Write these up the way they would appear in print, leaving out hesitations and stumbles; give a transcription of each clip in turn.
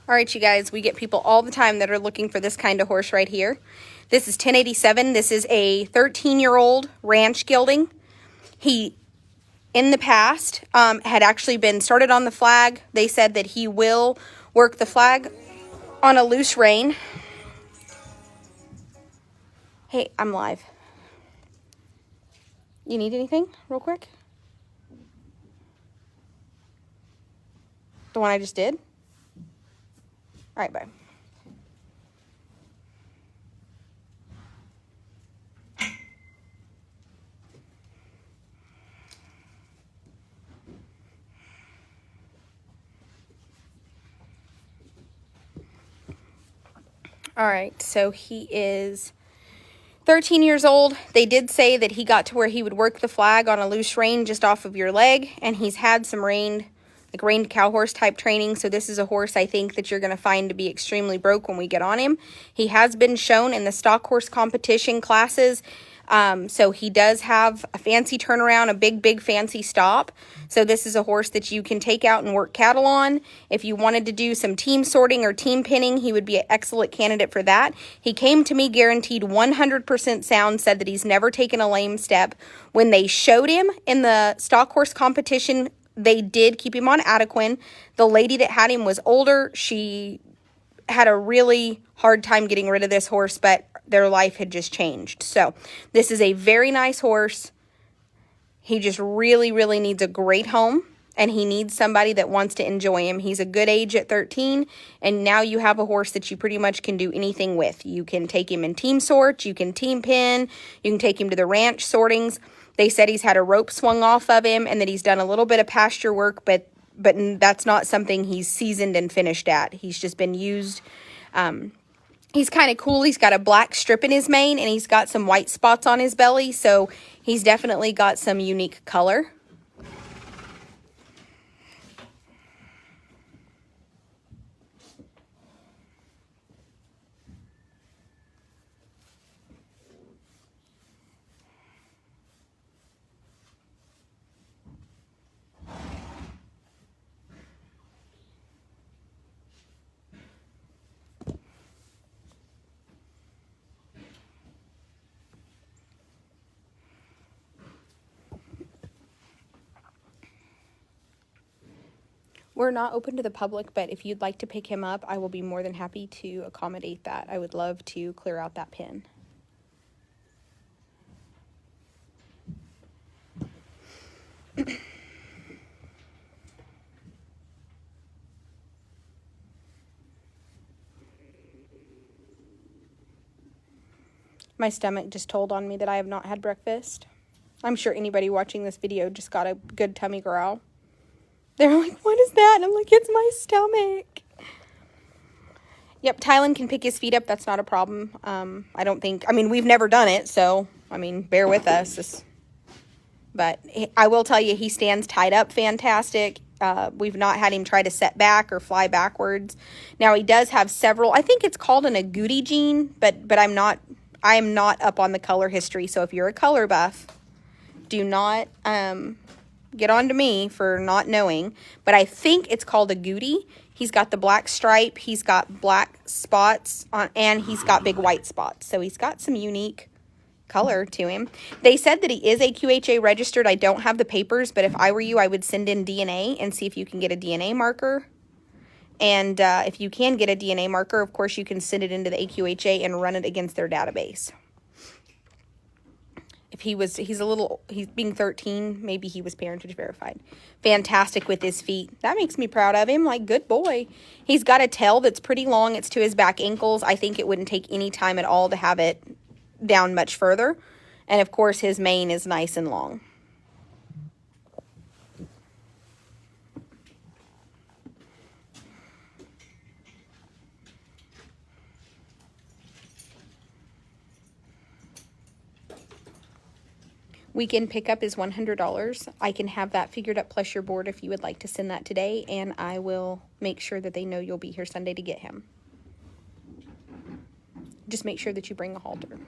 All right, you guys, we get people all the time that are looking for this kind of horse right here. This is 1087. This is a 13-year-old Ranch Gelding. He, in the past, had actually been started on the flag. They said that he will work the flag on a loose rein. Hey, I'm live. You need anything real quick? The one I just did? All right, bye. All right, so he is 13 years old. They did say that he got to where he would work the flag on a loose rein just off of your leg, and he's had some reined cow horse type training. So this is a horse I think that you're going to find to be extremely broke when we get on him. He has been shown in the stock horse competition classes. So he does have a fancy turnaround, a big fancy stop. So this is a horse that you can take out and work cattle on. If you wanted to do some team sorting or team pinning, he would be an excellent candidate for that. He came to me guaranteed 100% sound, said that he's never taken a lame step. When they showed him in the stock horse competition, they did keep him on Adequan. The lady that had him was older. She had a really hard time getting rid of this horse, but their life had just changed. So this is a very nice horse. He just really needs a great home, and he needs somebody that wants to enjoy him. He's a good age at 13, and now you have a horse that you pretty much can do anything with. You can take him in team sorts, you can team pin, you can take him to the ranch sortings. They said he's had a rope swung off of him and that he's done a little bit of pasture work, but that's not something he's seasoned and finished at. He's just been used. He's kind of cool. He's got a black strip in his mane, and he's got some white spots on his belly, so he's definitely got some unique color. We're not open to the public, but if you'd like to pick him up, I will be more than happy to accommodate that. I would love to clear out that pen. My stomach just told on me that I have not had breakfast. I'm sure anybody watching this video just got a good tummy growl. They're like, what is that? And I'm like, it's my stomach. Yep, Tylen can pick his feet up. That's not a problem. We've never done it, so, bear with us. But I will tell you, he stands tied up fantastic. We've not had him try to set back or fly backwards. Now, he does have several, I think it's called an agouti gene, but I am not up on the color history. So if you're a color buff, do not get on to me for not knowing, but I think it's called agouti. He's got the black stripe, he's got black spots on, and he's got big white spots. So he's got some unique color to him. They said that he is AQHA registered. I don't have the papers, but if I were you, I would send in DNA and see if you can get a DNA marker. And if you can get a DNA marker, of course, you can send it into the AQHA and run it against their database. If he's being 13, maybe he was parentage verified. Fantastic with his feet. That makes me proud of him. Like, good boy. He's got a tail that's pretty long. It's to his back ankles. I think it wouldn't take any time at all to have it down much further. And, of course, his mane is nice and long. Weekend pickup is $100. I can have that figured up plus your board if you would like to send that today, and I will make sure that they know you'll be here Sunday to get him. Just make sure that you bring a halter.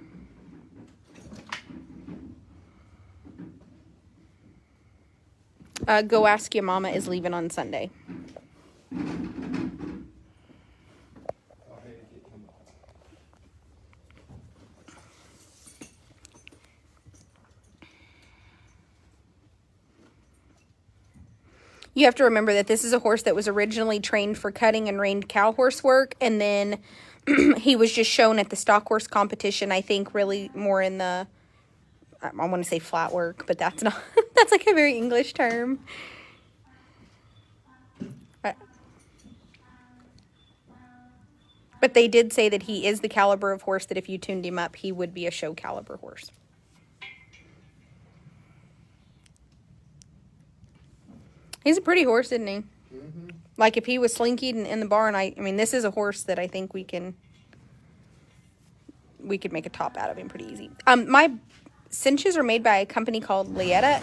Go Ask Your Mama is leaving on Sunday. You have to remember that this is a horse that was originally trained for cutting and reined cow horse work, and then he was just shown at the stock horse competition, I think, really more in the, I want to say flat work, but that's not, that's like a very English term. But they did say that he is the caliber of horse that if you tuned him up, he would be a show caliber horse. He's a pretty horse, isn't he? Mm-hmm. Like, if he was slinkied in the barn, I mean, this is a horse that I think we could make a top out of him pretty easy. My cinches are made by a company called Letta,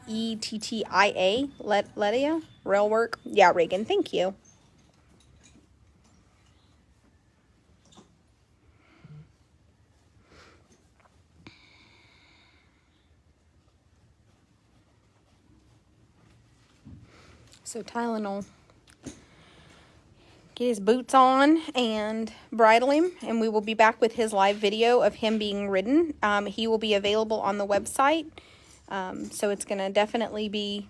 Lettia, Lettia, Rail Work. Yeah, Reagan, thank you. So Tylen will get his boots on and bridle him, and we will be back with his live video of him being ridden. He will be available on the website, so it's going to definitely be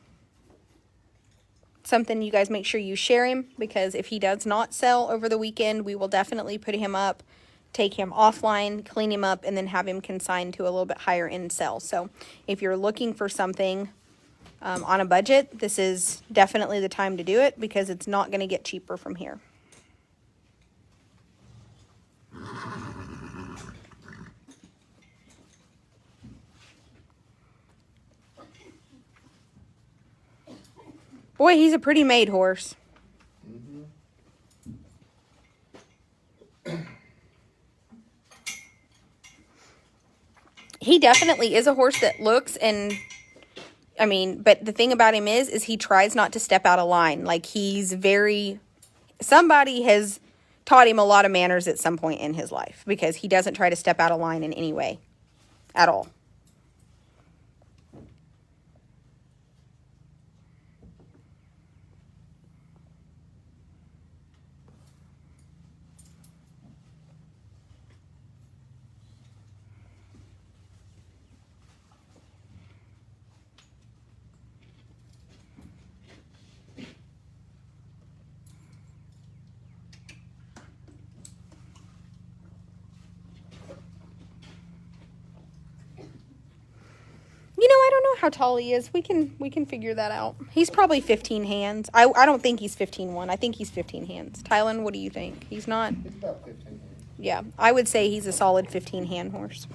something you guys make sure you share him, because if he does not sell over the weekend, we will definitely put him up, take him offline, clean him up, and then have him consigned to a little bit higher end sell. So if you're looking for something on a budget, this is definitely the time to do it, because it's not going to get cheaper from here. Boy, he's a pretty made horse. Mm-hmm. He definitely is a horse that looks and, I mean, but the thing about him is he tries not to step out of line. Like, he's very, somebody has taught him a lot of manners at some point in his life, because he doesn't try to step out of line in any way at all. You know, I don't know how tall he is. We can figure that out. He's probably 15 hands. I don't think he's 15-1. I think he's 15 hands. Tylen, what do you think? He's not? He's about 15 hands. Yeah, I would say he's a solid 15-hand horse.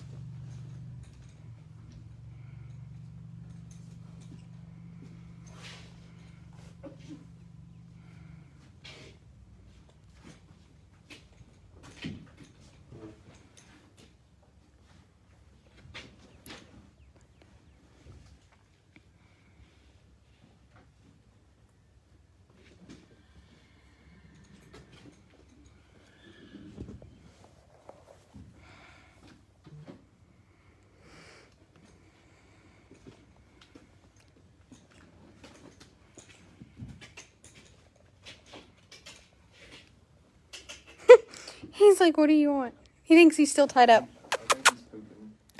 He's like, what do you want? He thinks he's still tied up.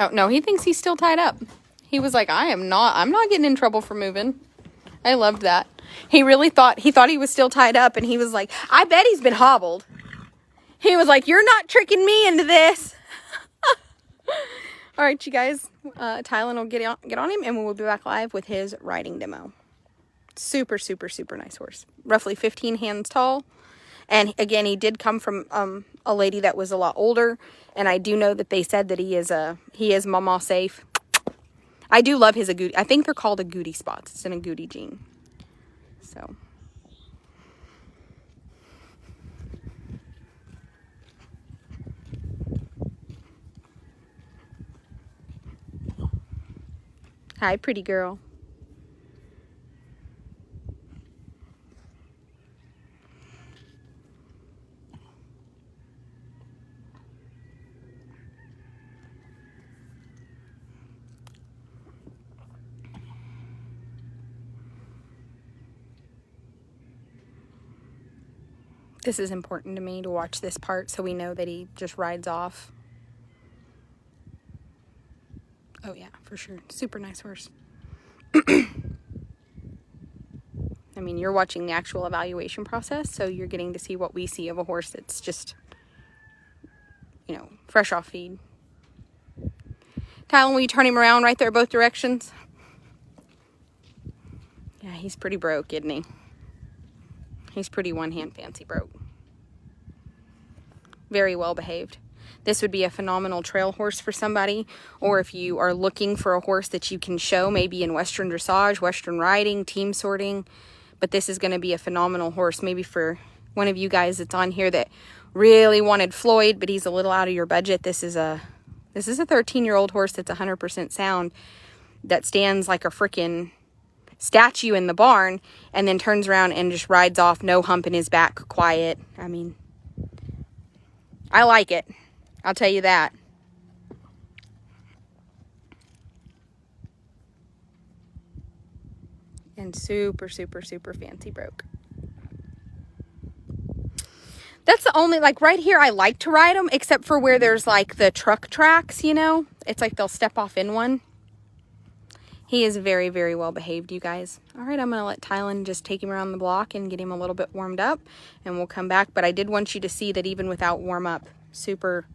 Oh, no, he thinks he's still tied up. He was like, I'm not getting in trouble for moving. I loved that. He really thought he was still tied up, and he was like, I bet he's been hobbled. He was like, you're not tricking me into this. All right, you guys, Tylen will get on him, and we will be back live with his riding demo. Super, super, super nice horse. Roughly 15 hands tall. And again, he did come from a lady that was a lot older, and I do know that they said that he is mama safe. I do love his agouti. I think they're called agouti spots. It's an agouti gene. So. Hi, pretty girl. This is important to me to watch this part so we know that he just rides off. Oh yeah, for sure. Super nice horse. I mean, you're watching the actual evaluation process, so you're getting to see what we see of a horse that's just, you know, fresh off feed. Tylen, will you turn him around right there both directions? Yeah, he's pretty broke, isn't he? He's pretty one-hand fancy broke. Very well behaved. This would be a phenomenal trail horse for somebody, or if you are looking for a horse that you can show maybe in Western dressage, Western riding, team sorting. But this is going to be a phenomenal horse maybe for one of you guys that's on here that really wanted Floyd, but he's a little out of your budget. This is a 13-year-old horse that's 100% sound, that stands like a freaking statue in the barn and then turns around and just rides off, no hump in his back, quiet. I mean, I like it. I'll tell you that. And super, super, super fancy broke. That's the only, like right here, I like to ride them, except for where there's like the truck tracks, you know? It's like they'll step off in one. He is very, very well behaved, you guys. All right, I'm going to let Tylen just take him around the block and get him a little bit warmed up, and we'll come back. But I did want you to see that even without warm up, super.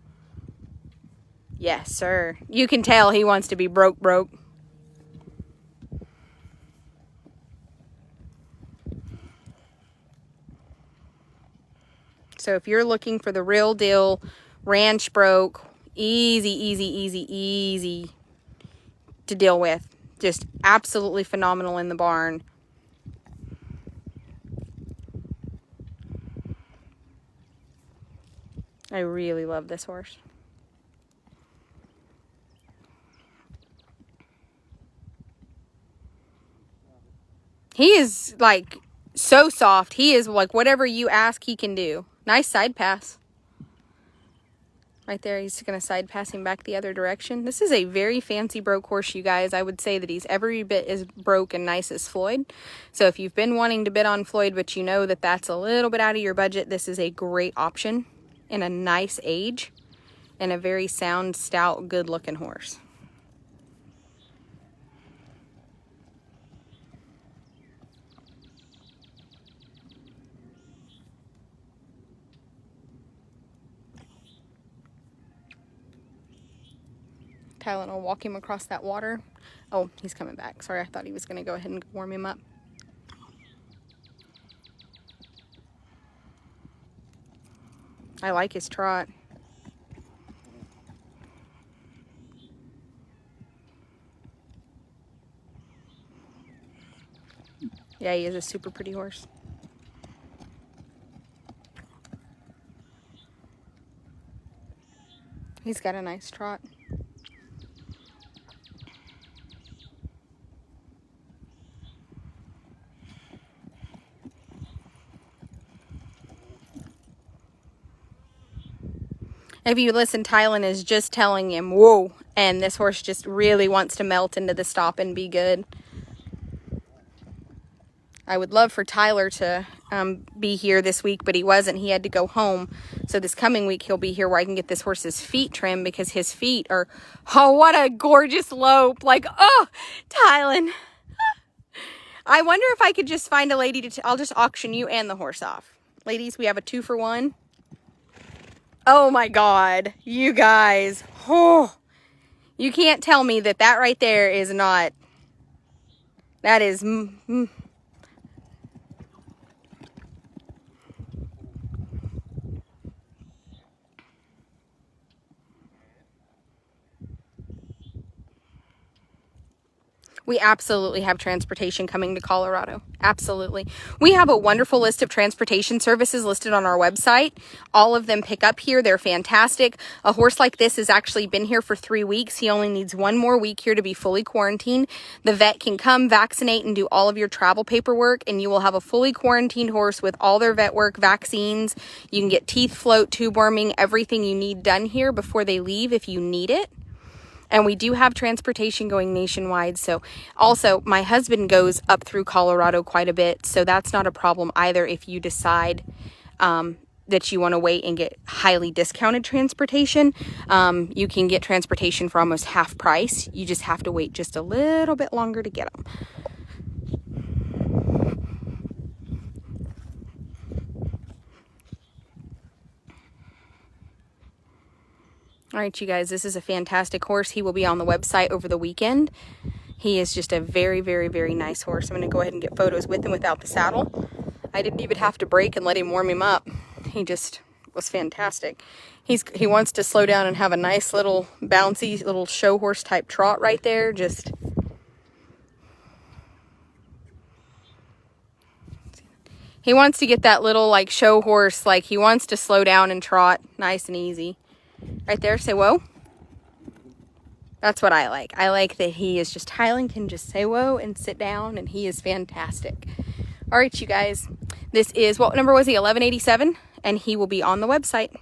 Yes, sir. You can tell he wants to be broke. So if you're looking for the real deal ranch broke, easy to deal with, just absolutely phenomenal in the barn. I really love this horse. He is like so soft. He is like whatever you ask, he can do. Nice side pass. Right there, he's going to side pass him back the other direction. This is a very fancy broke horse, you guys. I would say that he's every bit as broke and nice as Floyd. So if you've been wanting to bid on Floyd, but you know that that's a little bit out of your budget, this is a great option in a nice age and a very sound, stout, good-looking horse. Tylen will walk him across that water. Oh, he's coming back. Sorry, I thought he was going to go ahead and warm him up. I like his trot. Yeah, he is a super pretty horse. He's got a nice trot. If you listen, Tylen is just telling him, whoa, and this horse just really wants to melt into the stop and be good. I would love for Tyler to be here this week, but he wasn't. He had to go home. So this coming week, he'll be here where I can get this horse's feet trimmed, because his feet are, oh, what a gorgeous lope. Like, oh, Tylen. I wonder if I could just find a lady to, I'll just auction you and the horse off. Ladies, we have a 2-for-1. Oh my God, you guys, oh, you can't tell me that that right there is not, that is, We absolutely have transportation coming to Colorado. Absolutely. We have a wonderful list of transportation services listed on our website. All of them pick up here. They're fantastic. A horse like this has actually been here for 3 weeks. He only needs 1 more week here to be fully quarantined. The vet can come, vaccinate, and do all of your travel paperwork, and you will have a fully quarantined horse with all their vet work, vaccines. You can get teeth float, tube warming, everything you need done here before they leave if you need it. And we do have transportation going nationwide. So also, my husband goes up through Colorado quite a bit. So that's not a problem either if you decide that you want to wait and get highly discounted transportation. You can get transportation for almost half price. You just have to wait just a little bit longer to get them. All right, you guys, this is a fantastic horse. He will be on the website over the weekend. He is just a very, very, very nice horse. I'm going to go ahead and get photos with him without the saddle. I didn't even have to break and let him warm him up. He just was fantastic. He wants to slow down and have a nice little bouncy little show horse type trot right there. Just he wants to get that little like show horse, like he wants to slow down and trot nice and easy. Right there, say whoa. That's what I like. I like that he is just, Highland can just say whoa and sit down, and he is fantastic. All right, you guys, this is, what number was he, 1187? And he will be on the website.